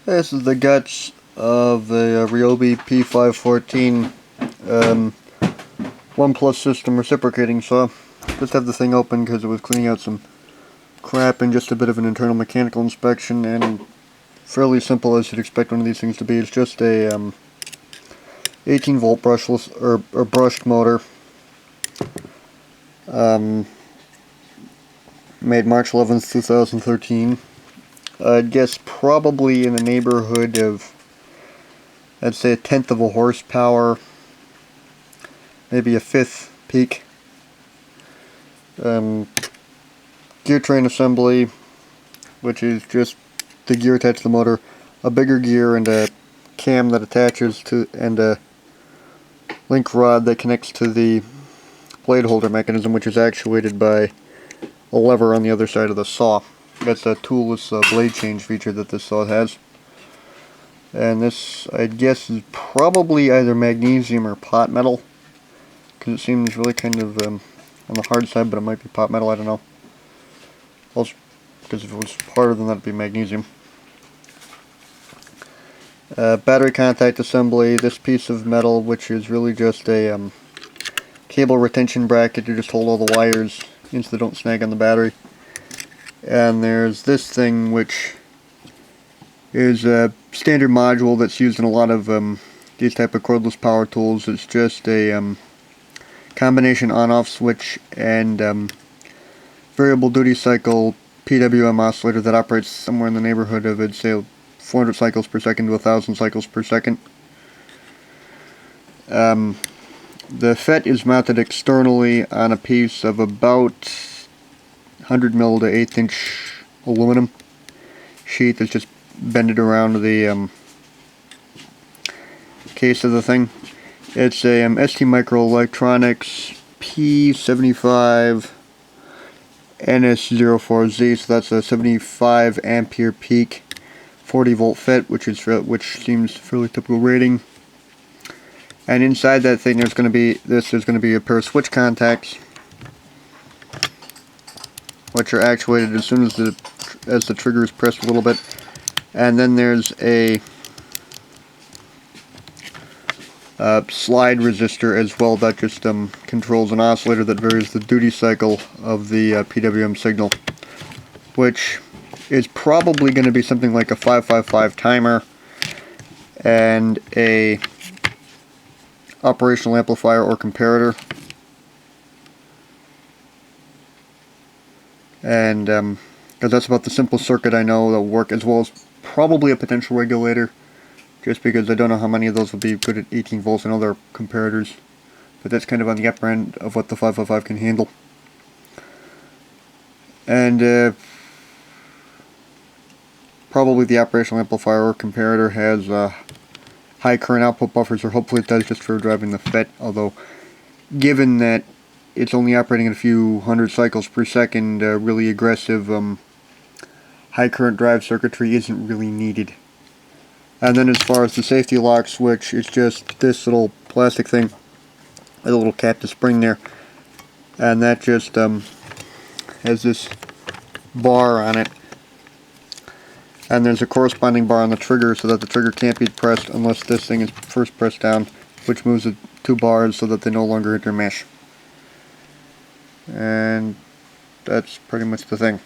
This is the guts of the Ryobi P514 1+ system reciprocating saw. Just have the thing open because it was cleaning out some crap and just a bit of an internal mechanical inspection, and fairly simple as you'd expect one of these things to be. It's just a 18 volt brushless or brushed motor, made March 11th 2013. I guess probably in the neighborhood of, I'd say, 1/10 of a horsepower, maybe a 1/5 peak. Gear train assembly, which is just the gear attached to the motor, a bigger gear and a cam that attaches to, and a link rod that connects to the blade holder mechanism, which is actuated by a lever on the other side of the saw. That's a toolless blade change feature that this saw has. And this, I guess, is probably either magnesium or pot metal, because it seems really kind of on the hard side, but it might be pot metal, I don't know. Also, because if it was harder than that, it'd be magnesium. Battery contact assembly, this piece of metal, which is really just a cable retention bracket to just hold all the wires in so they don't snag on the battery. And there's this thing, which is a standard module that's used in a lot of these type of cordless power tools. It's just a combination on-off switch and variable duty cycle PWM oscillator that operates somewhere in the neighborhood of, I'd say, 400 cycles per second to 1,000 cycles per second. The FET is mounted externally on a piece of about 100 mil to 1/8 inch aluminum sheet that's just bended around the case of the thing. It's a ST Microelectronics P75 NS04Z, so that's a 75 ampere peak 40 volt FET, which seems fairly typical rating. And inside that thing there's going to be a pair of switch contacts, which are actuated as soon as the trigger is pressed a little bit. And then there's a slide resistor as well that just controls an oscillator that varies the duty cycle of the PWM signal, which is probably going to be something like a 555 timer and a operational amplifier or comparator. And because that's about the simplest circuit I know that will work, as well as probably a potential regulator, just because I don't know how many of those will be good at 18 volts. I know there are comparators, but that's kind of on the upper end of what the 555 can handle. And probably the operational amplifier or comparator has high current output buffers, or hopefully it does, just for driving the FET, although given that it's only operating at a few hundred cycles per second, really aggressive high current drive circuitry isn't really needed. And then as far as the safety lock switch, it's just this little plastic thing with a little cap to spring there, and that just has this bar on it, and there's a corresponding bar on the trigger so that the trigger can't be pressed unless this thing is first pressed down, which moves the two bars so that they no longer intermesh. And that's pretty much the thing.